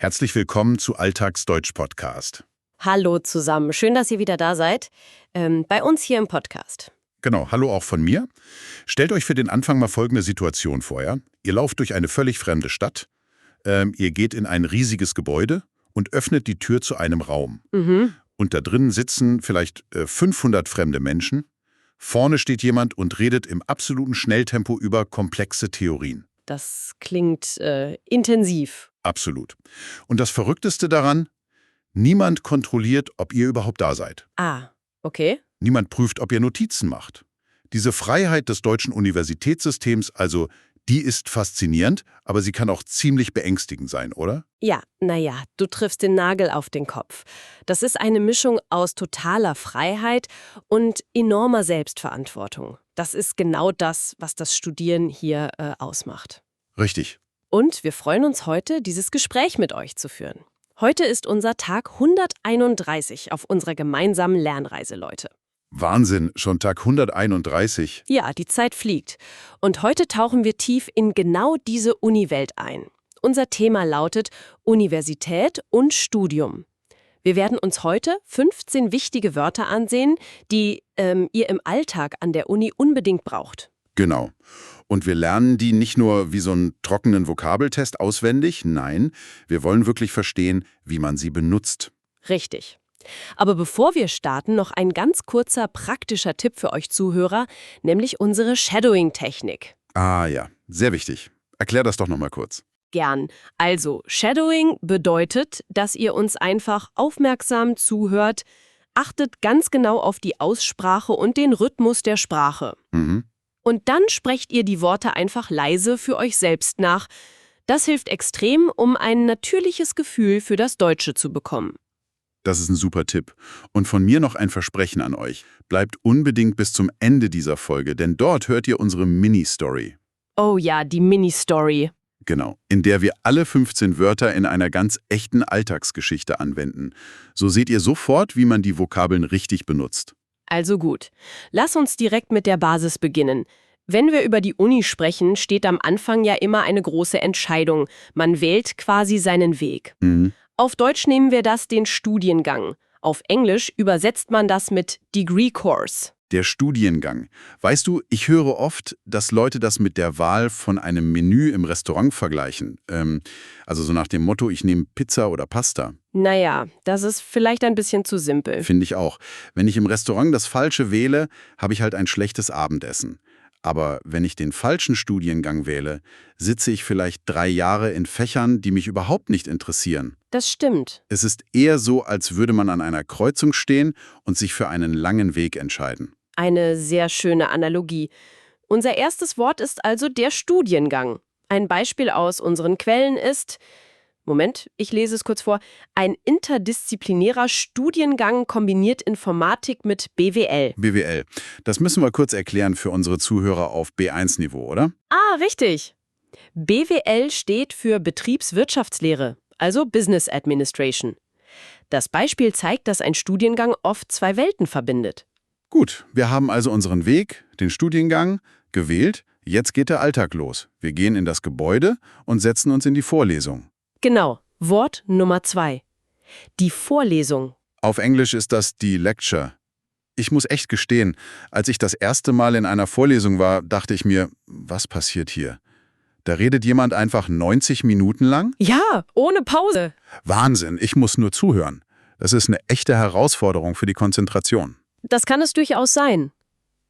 Herzlich willkommen zu Alltagsdeutsch-Podcast. Hallo zusammen, schön, dass ihr wieder da seid, bei uns hier im Podcast. Genau, hallo auch von mir. Stellt euch für den Anfang mal folgende Situation vor. Ja? Ihr lauft durch eine völlig fremde Stadt, ihr geht in ein riesiges Gebäude und öffnet die Tür zu einem Raum. Und da drin sitzen vielleicht 500 fremde Menschen. Vorne steht jemand und redet im absoluten Schnelltempo über komplexe Theorien. Das klingt intensiv. Absolut. Und das Verrückteste daran, niemand kontrolliert, ob ihr überhaupt da seid. Ah, okay. Niemand prüft, ob ihr Notizen macht. Diese Freiheit des deutschen Universitätssystems, also die ist faszinierend, aber sie kann auch ziemlich beängstigend sein, oder? Ja, naja, du triffst den Nagel auf den Kopf. Das ist eine Mischung aus totaler Freiheit und enormer Selbstverantwortung. Das ist genau das, was das Studieren hier ausmacht. Richtig. Und wir freuen uns heute, dieses Gespräch mit euch zu führen. Heute ist unser Tag 131 auf unserer gemeinsamen Lernreise, Leute. Wahnsinn, schon Tag 131. Ja, die Zeit fliegt. Und heute tauchen wir tief in genau diese Uni-Welt ein. Unser Thema lautet Universität und Studium. Wir werden uns heute 15 wichtige Wörter ansehen, die ihr im Alltag an der Uni unbedingt braucht. Genau. Und wir lernen die nicht nur wie so einen trockenen Vokabeltest auswendig, nein, wir wollen wirklich verstehen, wie man sie benutzt. Richtig. Aber bevor wir starten, noch ein ganz kurzer praktischer Tipp für euch Zuhörer, nämlich unsere Shadowing-Technik. Ah ja, sehr wichtig. Erklär das doch noch mal kurz. Gern. Also, Shadowing bedeutet, dass ihr uns einfach aufmerksam zuhört, achtet ganz genau auf die Aussprache und den Rhythmus der Sprache. Und dann sprecht ihr die Worte einfach leise für euch selbst nach. Das hilft extrem, um ein natürliches Gefühl für das Deutsche zu bekommen. Das ist ein super Tipp. Und von mir noch ein Versprechen an euch. Bleibt unbedingt bis zum Ende dieser Folge, denn dort hört ihr unsere Mini-Story. Oh ja, die Mini-Story. Genau, in der wir alle 15 Wörter in einer ganz echten Alltagsgeschichte anwenden. So seht ihr sofort, wie man die Vokabeln richtig benutzt. Also gut, lass uns direkt mit der Basis beginnen. Wenn wir über die Uni sprechen, steht am Anfang ja immer eine große Entscheidung. Man wählt quasi seinen Weg. Auf Deutsch nehmen wir das den Studiengang. Auf Englisch übersetzt man das mit Degree Course. Der Studiengang. Weißt du, ich höre oft, dass Leute das mit der Wahl von einem Menü im Restaurant vergleichen. Also so nach dem Motto, ich nehme Pizza oder Pasta. Naja, das ist vielleicht ein bisschen zu simpel. Finde ich auch. Wenn ich im Restaurant das Falsche wähle, habe ich halt ein schlechtes Abendessen. Aber wenn ich den falschen Studiengang wähle, sitze ich vielleicht 3 Jahre in Fächern, die mich überhaupt nicht interessieren. Das stimmt. Es ist eher so, als würde man an einer Kreuzung stehen und sich für einen langen Weg entscheiden. Eine sehr schöne Analogie. Unser erstes Wort ist also der Studiengang. Ein Beispiel aus unseren Quellen ist, Moment, ich lese es kurz vor, ein interdisziplinärer Studiengang kombiniert Informatik mit BWL. BWL. Das müssen wir kurz erklären für unsere Zuhörer auf B1-Niveau, oder? Ah, richtig. BWL steht für Betriebswirtschaftslehre, also Business Administration. Das Beispiel zeigt, dass ein Studiengang oft 2 Welten verbindet. Gut, wir haben also unseren Weg, den Studiengang, gewählt. Jetzt geht der Alltag los. Wir gehen in das Gebäude und setzen uns in die Vorlesung. Genau, Wort Nummer 2. Die Vorlesung. Auf Englisch ist das die Lecture. Ich muss echt gestehen, als ich das erste Mal in einer Vorlesung war, dachte ich mir, was passiert hier? Da redet jemand einfach 90 Minuten lang? Ja, ohne Pause. Wahnsinn, ich muss nur zuhören. Das ist eine echte Herausforderung für die Konzentration. Das kann es durchaus sein.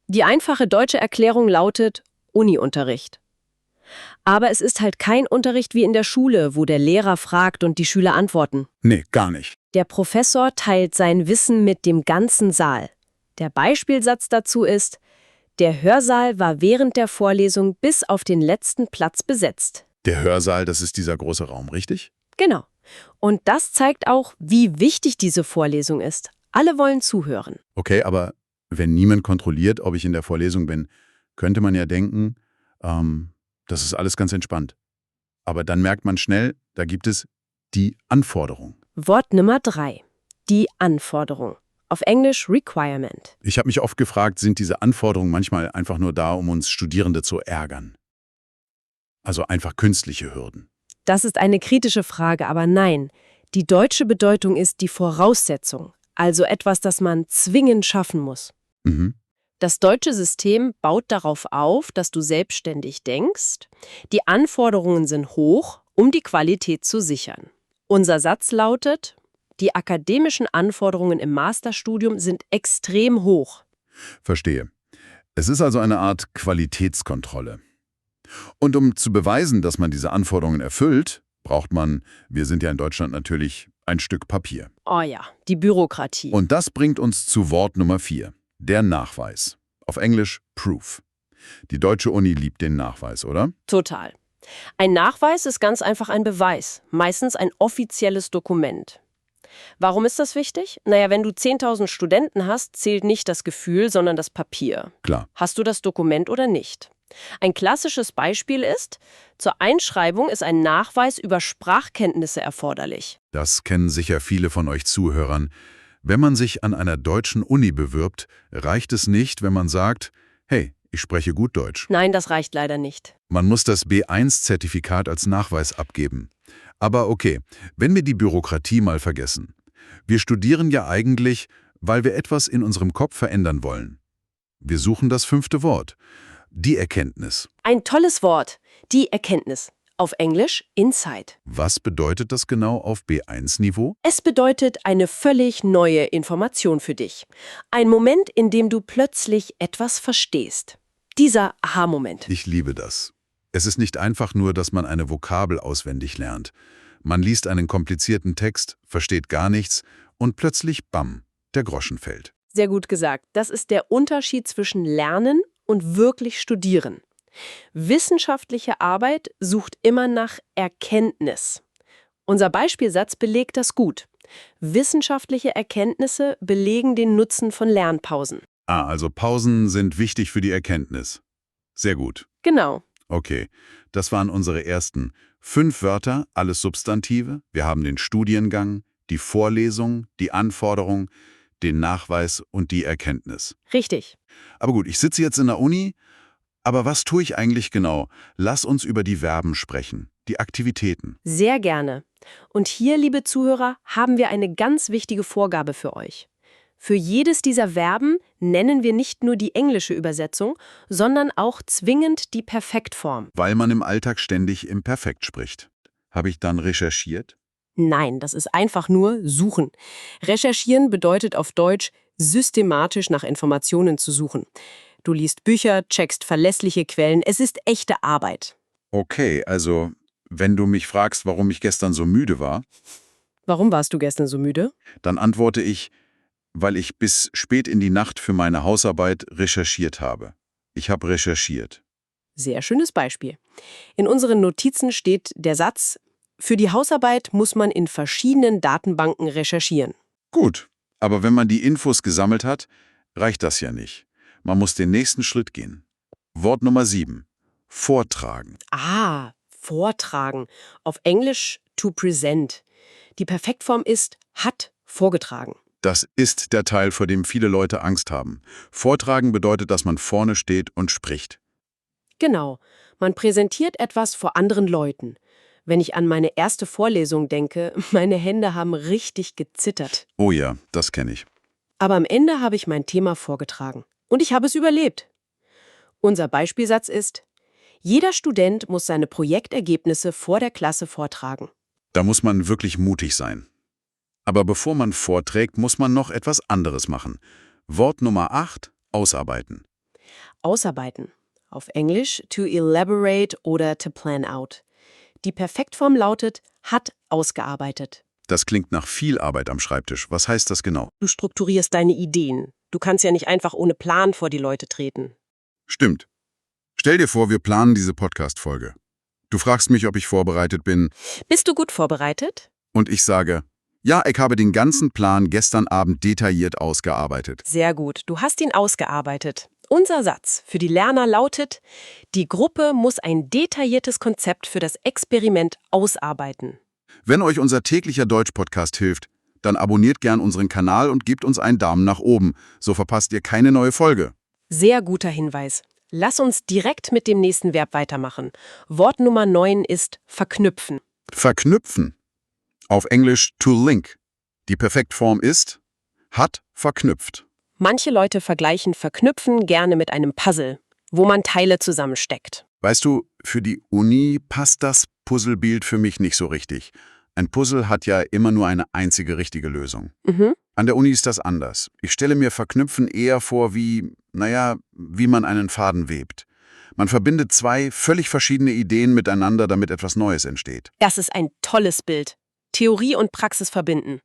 Die einfache deutsche Erklärung lautet Uni-Unterricht. Aber es ist halt kein Unterricht wie in der Schule, wo der Lehrer fragt und die Schüler antworten. Nee, gar nicht. Der Professor teilt sein Wissen mit dem ganzen Saal. Der Beispielsatz dazu ist, der Hörsaal war während der Vorlesung bis auf den letzten Platz besetzt. Der Hörsaal, das ist dieser große Raum, richtig? Genau. Und das zeigt auch, wie wichtig diese Vorlesung ist. Alle wollen zuhören. Okay, aber wenn niemand kontrolliert, ob ich in der Vorlesung bin, könnte man ja denken, das ist alles ganz entspannt. Aber dann merkt man schnell, da gibt es die Anforderung. Wort Nummer 3. Die Anforderung. Auf Englisch Requirement. Ich habe mich oft gefragt, sind diese Anforderungen manchmal einfach nur da, um uns Studierende zu ärgern? Also einfach künstliche Hürden. Das ist eine kritische Frage, aber nein. Die deutsche Bedeutung ist die Voraussetzung, also etwas, das man zwingend schaffen muss. Mhm. Das deutsche System baut darauf auf, dass du selbstständig denkst. Die Anforderungen sind hoch, um die Qualität zu sichern. Unser Satz lautet: Die akademischen Anforderungen im Masterstudium sind extrem hoch. Verstehe. Es ist also eine Art Qualitätskontrolle. Und um zu beweisen, dass man diese Anforderungen erfüllt, braucht man, wir sind ja in Deutschland natürlich, ein Stück Papier. Oh ja, die Bürokratie. Und das bringt uns zu Wort Nummer 4, der Nachweis. Auf Englisch Proof. Die deutsche Uni liebt den Nachweis, oder? Total. Ein Nachweis ist ganz einfach ein Beweis, meistens ein offizielles Dokument. Warum ist das wichtig? Naja, wenn du 10.000 Studenten hast, zählt nicht das Gefühl, sondern das Papier. Klar. Hast du das Dokument oder nicht? Ein klassisches Beispiel ist: Zur Einschreibung ist ein Nachweis über Sprachkenntnisse erforderlich. Das kennen sicher viele von euch Zuhörern. Wenn man sich an einer deutschen Uni bewirbt, reicht es nicht, wenn man sagt, hey, ich spreche gut Deutsch. Nein, das reicht leider nicht. Man muss das B1-Zertifikat als Nachweis abgeben. Aber okay, wenn wir die Bürokratie mal vergessen. Wir studieren ja eigentlich, weil wir etwas in unserem Kopf verändern wollen. Wir suchen das 5. Wort. Die Erkenntnis. Ein tolles Wort, die Erkenntnis. Auf Englisch Insight. Was bedeutet das genau auf B1-Niveau? Es bedeutet eine völlig neue Information für dich. Ein Moment, in dem du plötzlich etwas verstehst. Dieser Aha-Moment. Ich liebe das. Es ist nicht einfach nur, dass man eine Vokabel auswendig lernt. Man liest einen komplizierten Text, versteht gar nichts und plötzlich, bam, der Groschen fällt. Sehr gut gesagt. Das ist der Unterschied zwischen Lernen und wirklich Studieren. Wissenschaftliche Arbeit sucht immer nach Erkenntnis. Unser Beispielsatz belegt das gut. Wissenschaftliche Erkenntnisse belegen den Nutzen von Lernpausen. Also Pausen sind wichtig für die Erkenntnis. Sehr gut. Genau. Okay, das waren unsere ersten 5 Wörter, alles Substantive. Wir haben den Studiengang, die Vorlesung, die Anforderung, den Nachweis und die Erkenntnis. Richtig. Aber gut, ich sitze jetzt in der Uni, aber was tue ich eigentlich genau? Lass uns über die Verben sprechen, die Aktivitäten. Sehr gerne. Und hier, liebe Zuhörer, haben wir eine ganz wichtige Vorgabe für euch. Für jedes dieser Verben nennen wir nicht nur die englische Übersetzung, sondern auch zwingend die Perfektform. Weil man im Alltag ständig im Perfekt spricht. Habe ich dann recherchiert? Nein, das ist einfach nur suchen. Recherchieren bedeutet auf Deutsch, systematisch nach Informationen zu suchen. Du liest Bücher, checkst verlässliche Quellen, es ist echte Arbeit. Okay, also wenn du mich fragst, warum ich gestern so müde war, Warum warst du gestern so müde? dann antworte ich, weil ich bis spät in die Nacht für meine Hausarbeit recherchiert habe. Ich habe recherchiert. Sehr schönes Beispiel. In unseren Notizen steht der Satz: Für die Hausarbeit muss man in verschiedenen Datenbanken recherchieren. Gut, aber wenn man die Infos gesammelt hat, reicht das ja nicht. Man muss den nächsten Schritt gehen. Wort Nummer 7. Vortragen. Vortragen. Auf Englisch to present. Die Perfektform ist hat vorgetragen. Das ist der Teil, vor dem viele Leute Angst haben. Vortragen bedeutet, dass man vorne steht und spricht. Genau, man präsentiert etwas vor anderen Leuten. Wenn ich an meine erste Vorlesung denke, meine Hände haben richtig gezittert. Oh ja, das kenne ich. Aber am Ende habe ich mein Thema vorgetragen. Und ich habe es überlebt. Unser Beispielsatz ist: Jeder Student muss seine Projektergebnisse vor der Klasse vortragen. Da muss man wirklich mutig sein. Aber bevor man vorträgt, muss man noch etwas anderes machen. Wort Nummer 8, ausarbeiten. Ausarbeiten. Auf Englisch to elaborate oder to plan out. Die Perfektform lautet hat ausgearbeitet. Das klingt nach viel Arbeit am Schreibtisch. Was heißt das genau? Du strukturierst deine Ideen. Du kannst ja nicht einfach ohne Plan vor die Leute treten. Stimmt. Stell dir vor, wir planen diese Podcast-Folge. Du fragst mich, ob ich vorbereitet bin, Bist du gut vorbereitet? und ich sage, ja, ich habe den ganzen Plan gestern Abend detailliert ausgearbeitet. Sehr gut, du hast ihn ausgearbeitet. Unser Satz für die Lerner lautet: Die Gruppe muss ein detailliertes Konzept für das Experiment ausarbeiten. Wenn euch unser täglicher Deutsch-Podcast hilft, dann abonniert gern unseren Kanal und gebt uns einen Daumen nach oben. So verpasst ihr keine neue Folge. Sehr guter Hinweis. Lass uns direkt mit dem nächsten Verb weitermachen. Wort Nummer 9 ist verknüpfen. Verknüpfen. Auf Englisch to link. Die Perfektform ist hat verknüpft. Manche Leute vergleichen Verknüpfen gerne mit einem Puzzle, wo man Teile zusammensteckt. Weißt du, für die Uni passt das Puzzlebild für mich nicht so richtig. Ein Puzzle hat ja immer nur eine einzige richtige Lösung. Mhm. An der Uni ist das anders. Ich stelle mir Verknüpfen eher vor wie man einen Faden webt. Man verbindet zwei völlig verschiedene Ideen miteinander, damit etwas Neues entsteht. Das ist ein tolles Bild. Theorie und Praxis verbinden.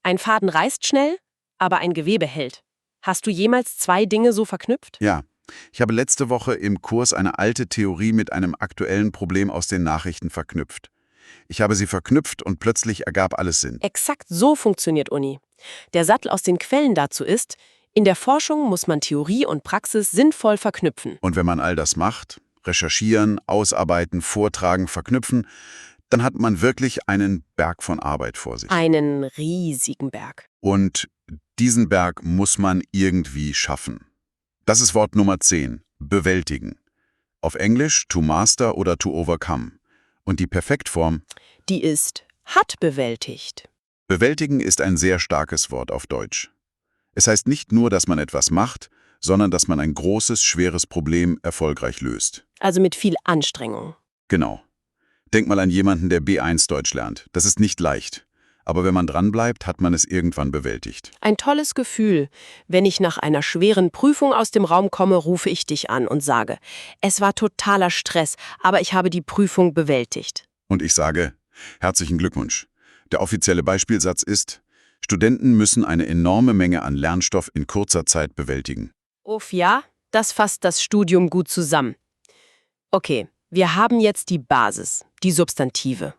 Ein Faden reißt schnell, aber ein Gewebe hält. Hast du jemals zwei Dinge so verknüpft? Ja, ich habe letzte Woche im Kurs eine alte Theorie mit einem aktuellen Problem aus den Nachrichten verknüpft. Ich habe sie verknüpft und plötzlich ergab alles Sinn. Exakt so funktioniert Uni. Der Sattel aus den Quellen dazu ist, in der Forschung muss man Theorie und Praxis sinnvoll verknüpfen. Und wenn man all das macht, recherchieren, ausarbeiten, vortragen, verknüpfen, dann hat man wirklich einen Berg von Arbeit vor sich. Einen riesigen Berg. Und diesen Berg muss man irgendwie schaffen. Das ist Wort Nummer 10, bewältigen. Auf Englisch to master oder to overcome. Und die Perfektform? Die ist hat bewältigt. Bewältigen ist ein sehr starkes Wort auf Deutsch. Es heißt nicht nur, dass man etwas macht, sondern dass man ein großes, schweres Problem erfolgreich löst. Also mit viel Anstrengung. Genau. Denk mal an jemanden, der B1 Deutsch lernt. Das ist nicht leicht. Aber wenn man dranbleibt, hat man es irgendwann bewältigt. Ein tolles Gefühl. Wenn ich nach einer schweren Prüfung aus dem Raum komme, rufe ich dich an und sage, es war totaler Stress, aber ich habe die Prüfung bewältigt. Und ich sage, herzlichen Glückwunsch. Der offizielle Beispielsatz ist, Studenten müssen eine enorme Menge an Lernstoff in kurzer Zeit bewältigen. Uff, ja, das fasst das Studium gut zusammen. Okay, wir haben jetzt die Basis, die Substantive.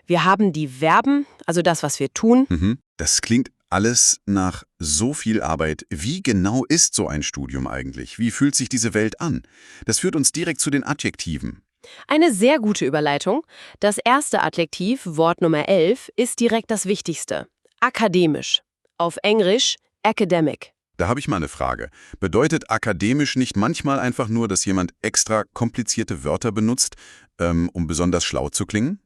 Wir haben die Verben, also das, was wir tun. Das klingt alles nach so viel Arbeit. Wie genau ist so ein Studium eigentlich? Wie fühlt sich diese Welt an? Das führt uns direkt zu den Adjektiven. Eine sehr gute Überleitung. Das erste Adjektiv, Wort Nummer 11, ist direkt das Wichtigste. Akademisch. Auf Englisch academic. Da habe ich mal eine Frage. Bedeutet akademisch nicht manchmal einfach nur, dass jemand extra komplizierte Wörter benutzt, um besonders schlau zu klingen?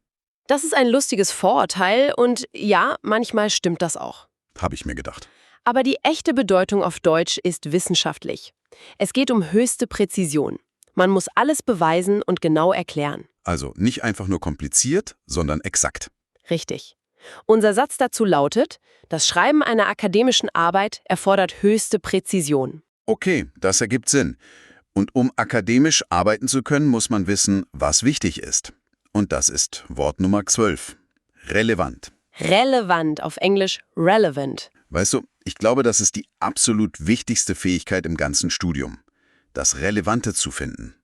Das ist ein lustiges Vorurteil und ja, manchmal stimmt das auch. Habe ich mir gedacht. Aber die echte Bedeutung auf Deutsch ist wissenschaftlich. Es geht um höchste Präzision. Man muss alles beweisen und genau erklären. Also nicht einfach nur kompliziert, sondern exakt. Richtig. Unser Satz dazu lautet, das Schreiben einer akademischen Arbeit erfordert höchste Präzision. Okay, das ergibt Sinn. Und um akademisch arbeiten zu können, muss man wissen, was wichtig ist. Und das ist Wort Nummer 12. Relevant. Relevant, auf Englisch relevant. Weißt du, ich glaube, das ist die absolut wichtigste Fähigkeit im ganzen Studium. Das Relevante zu finden.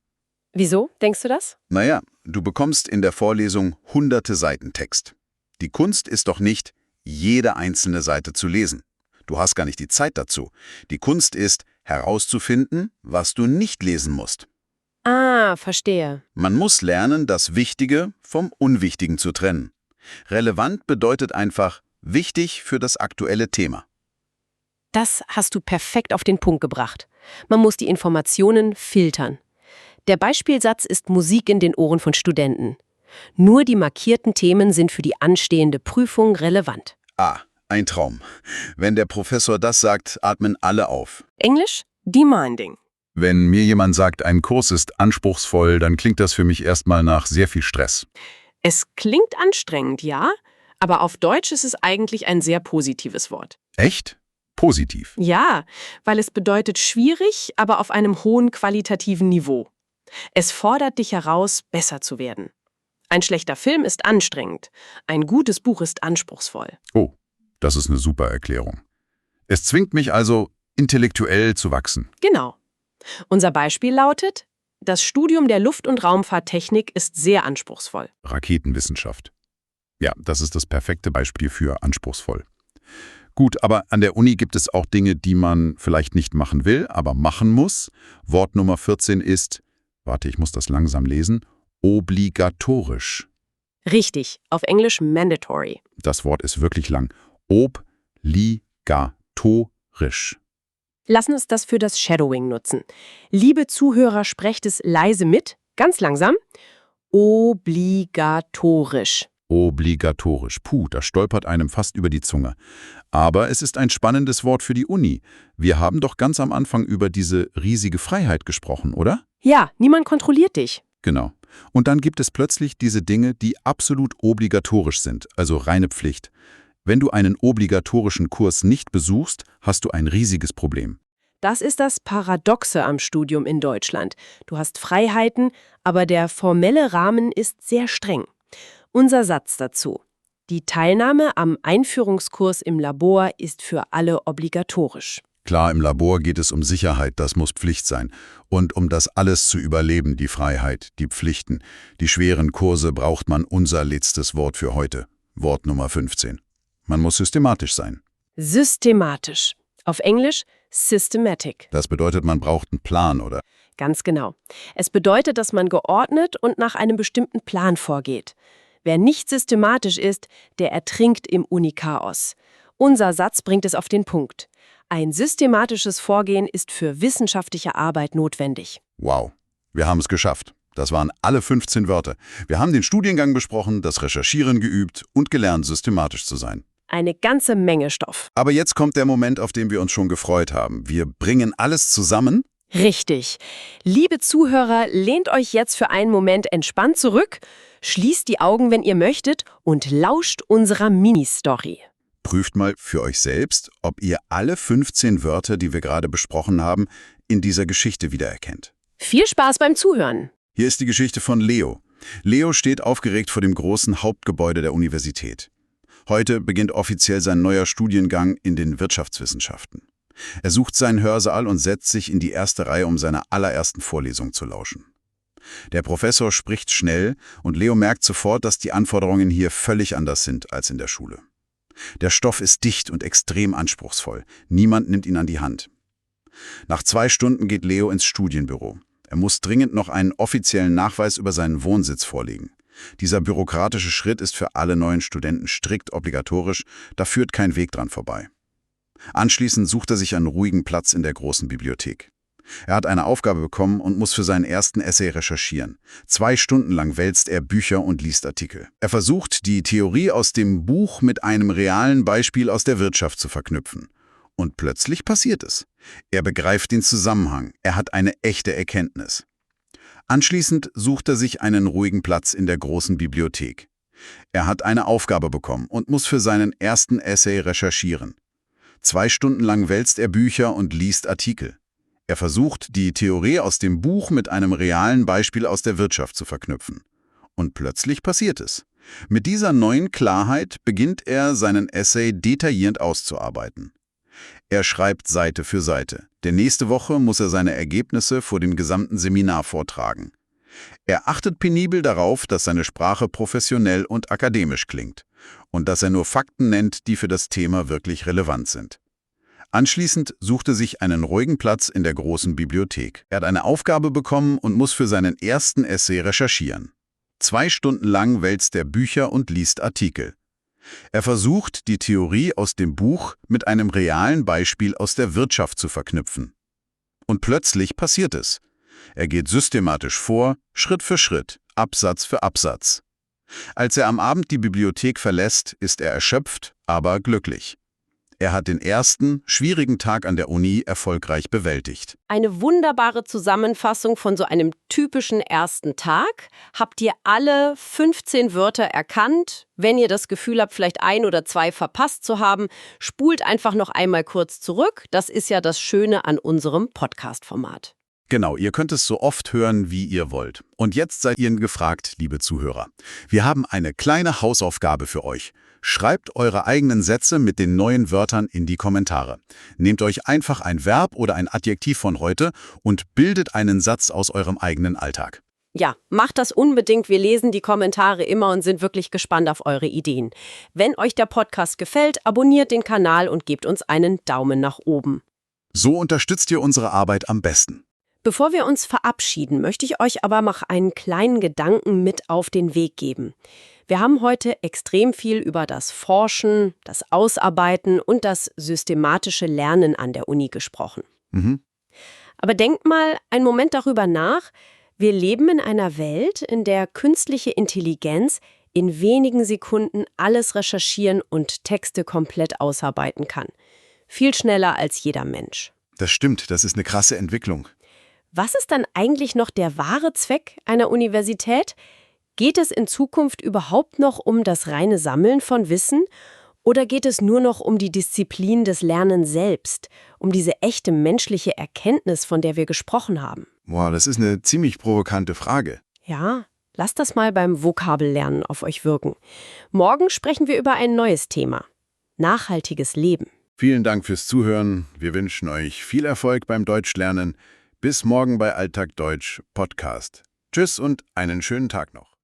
Wieso, denkst du das? Naja, du bekommst in der Vorlesung hunderte Seiten Text. Die Kunst ist doch nicht, jede einzelne Seite zu lesen. Du hast gar nicht die Zeit dazu. Die Kunst ist, herauszufinden, was du nicht lesen musst. Ah, verstehe. Man muss lernen, das Wichtige vom Unwichtigen zu trennen. Relevant bedeutet einfach wichtig für das aktuelle Thema. Das hast du perfekt auf den Punkt gebracht. Man muss die Informationen filtern. Der Beispielsatz ist Musik in den Ohren von Studenten. Nur die markierten Themen sind für die anstehende Prüfung relevant. Ah, ein Traum. Wenn der Professor das sagt, atmen alle auf. Englisch? Demanding. Wenn mir jemand sagt, ein Kurs ist anspruchsvoll, dann klingt das für mich erstmal nach sehr viel Stress. Es klingt anstrengend, ja, aber auf Deutsch ist es eigentlich ein sehr positives Wort. Echt? Positiv. Ja, weil es bedeutet schwierig, aber auf einem hohen qualitativen Niveau. Es fordert dich heraus, besser zu werden. Ein schlechter Film ist anstrengend, ein gutes Buch ist anspruchsvoll. Oh, das ist eine super Erklärung. Es zwingt mich also, intellektuell zu wachsen. Genau. Unser Beispiel lautet, das Studium der Luft- und Raumfahrttechnik ist sehr anspruchsvoll. Raketenwissenschaft. Ja, das ist das perfekte Beispiel für anspruchsvoll. Gut, aber an der Uni gibt es auch Dinge, die man vielleicht nicht machen will, aber machen muss. Wort Nummer 14 ist, ich muss das langsam lesen, obligatorisch. Richtig, auf Englisch mandatory. Das Wort ist wirklich lang. Obligatorisch. Lassen uns das für das Shadowing nutzen. Liebe Zuhörer, sprecht es leise mit, ganz langsam. Obligatorisch. Obligatorisch. Puh, das stolpert einem fast über die Zunge. Aber es ist ein spannendes Wort für die Uni. Wir haben doch ganz am Anfang über diese riesige Freiheit gesprochen, oder? Ja, niemand kontrolliert dich. Genau. Und dann gibt es plötzlich diese Dinge, die absolut obligatorisch sind, also reine Pflicht. Wenn du einen obligatorischen Kurs nicht besuchst, hast du ein riesiges Problem. Das ist das Paradoxe am Studium in Deutschland. Du hast Freiheiten, aber der formelle Rahmen ist sehr streng. Unser Satz dazu: Die Teilnahme am Einführungskurs im Labor ist für alle obligatorisch. Klar, im Labor geht es um Sicherheit, das muss Pflicht sein. Und um das alles zu überleben, die Freiheit, die Pflichten, die schweren Kurse, braucht man unser letztes Wort für heute. Wort Nummer 15. Man muss systematisch sein. Systematisch. Auf Englisch systematic. Das bedeutet, man braucht einen Plan, oder? Ganz genau. Es bedeutet, dass man geordnet und nach einem bestimmten Plan vorgeht. Wer nicht systematisch ist, der ertrinkt im Unichaos. Unser Satz bringt es auf den Punkt. Ein systematisches Vorgehen ist für wissenschaftliche Arbeit notwendig. Wow, wir haben es geschafft. Das waren alle 15 Wörter. Wir haben den Studiengang besprochen, das Recherchieren geübt und gelernt, systematisch zu sein. Eine ganze Menge Stoff. Aber jetzt kommt der Moment, auf den wir uns schon gefreut haben. Wir bringen alles zusammen. Richtig. Liebe Zuhörer, lehnt euch jetzt für einen Moment entspannt zurück, schließt die Augen, wenn ihr möchtet, und lauscht unserer Mini-Story. Prüft mal für euch selbst, ob ihr alle 15 Wörter, die wir gerade besprochen haben, in dieser Geschichte wiedererkennt. Viel Spaß beim Zuhören. Hier ist die Geschichte von Leo. Leo steht aufgeregt vor dem großen Hauptgebäude der Universität. Heute beginnt offiziell sein neuer Studiengang in den Wirtschaftswissenschaften. Er sucht seinen Hörsaal und setzt sich in die erste Reihe, um seiner allerersten Vorlesung zu lauschen. Der Professor spricht schnell und Leo merkt sofort, dass die Anforderungen hier völlig anders sind als in der Schule. Der Stoff ist dicht und extrem anspruchsvoll. Niemand nimmt ihn an die Hand. Nach 2 Stunden geht Leo ins Studienbüro. Er muss dringend noch einen offiziellen Nachweis über seinen Wohnsitz vorlegen. Dieser bürokratische Schritt ist für alle neuen Studenten strikt obligatorisch, da führt kein Weg dran vorbei. Anschließend sucht er sich einen ruhigen Platz in der großen Bibliothek. Er hat eine Aufgabe bekommen und muss für seinen ersten Essay recherchieren. 2 Stunden lang wälzt er Bücher und liest Artikel. Er versucht, die Theorie aus dem Buch mit einem realen Beispiel aus der Wirtschaft zu verknüpfen. Und plötzlich passiert es. Er begreift den Zusammenhang. Er hat eine echte Erkenntnis. Anschließend sucht er sich einen ruhigen Platz in der großen Bibliothek. Er hat eine Aufgabe bekommen und muss für seinen ersten Essay recherchieren. 2 Stunden lang wälzt er Bücher und liest Artikel. Er versucht, die Theorie aus dem Buch mit einem realen Beispiel aus der Wirtschaft zu verknüpfen. Und plötzlich passiert es. Mit dieser neuen Klarheit beginnt er, seinen Essay detaillierend auszuarbeiten. Er schreibt Seite für Seite. Denn nächste Woche muss er seine Ergebnisse vor dem gesamten Seminar vortragen. Er achtet penibel darauf, dass seine Sprache professionell und akademisch klingt und dass er nur Fakten nennt, die für das Thema wirklich relevant sind. Anschließend sucht er sich einen ruhigen Platz in der großen Bibliothek. Er hat eine Aufgabe bekommen und muss für seinen ersten Essay recherchieren. 2 Stunden lang wälzt er Bücher und liest Artikel. Er versucht, die Theorie aus dem Buch mit einem realen Beispiel aus der Wirtschaft zu verknüpfen. Und plötzlich passiert es. Er geht systematisch vor, Schritt für Schritt, Absatz für Absatz. Als er am Abend die Bibliothek verlässt, ist er erschöpft, aber glücklich. Er hat den ersten, schwierigen Tag an der Uni erfolgreich bewältigt. Eine wunderbare Zusammenfassung von so einem typischen ersten Tag. Habt ihr alle 15 Wörter erkannt? Wenn ihr das Gefühl habt, vielleicht 1 oder 2 verpasst zu haben, spult einfach noch einmal kurz zurück. Das ist ja das Schöne an unserem Podcast-Format. Genau, ihr könnt es so oft hören, wie ihr wollt. Und jetzt seid ihr gefragt, liebe Zuhörer. Wir haben eine kleine Hausaufgabe für euch. Schreibt eure eigenen Sätze mit den neuen Wörtern in die Kommentare. Nehmt euch einfach ein Verb oder ein Adjektiv von heute und bildet einen Satz aus eurem eigenen Alltag. Ja, macht das unbedingt. Wir lesen die Kommentare immer und sind wirklich gespannt auf eure Ideen. Wenn euch der Podcast gefällt, abonniert den Kanal und gebt uns einen Daumen nach oben. So unterstützt ihr unsere Arbeit am besten. Bevor wir uns verabschieden, möchte ich euch aber noch einen kleinen Gedanken mit auf den Weg geben. Wir haben heute extrem viel über das Forschen, das Ausarbeiten und das systematische Lernen an der Uni gesprochen. Aber denkt mal einen Moment darüber nach. Wir leben in einer Welt, in der künstliche Intelligenz in wenigen Sekunden alles recherchieren und Texte komplett ausarbeiten kann. Viel schneller als jeder Mensch. Das stimmt, das ist eine krasse Entwicklung. Was ist dann eigentlich noch der wahre Zweck einer Universität? Geht es in Zukunft überhaupt noch um das reine Sammeln von Wissen? Oder geht es nur noch um die Disziplin des Lernens selbst, um diese echte menschliche Erkenntnis, von der wir gesprochen haben? Boah, das ist eine ziemlich provokante Frage. Ja, lasst das mal beim Vokabellernen auf euch wirken. Morgen sprechen wir über ein neues Thema: nachhaltiges Leben. Vielen Dank fürs Zuhören. Wir wünschen euch viel Erfolg beim Deutschlernen. Bis morgen bei Alltag Deutsch Podcast. Tschüss und einen schönen Tag noch.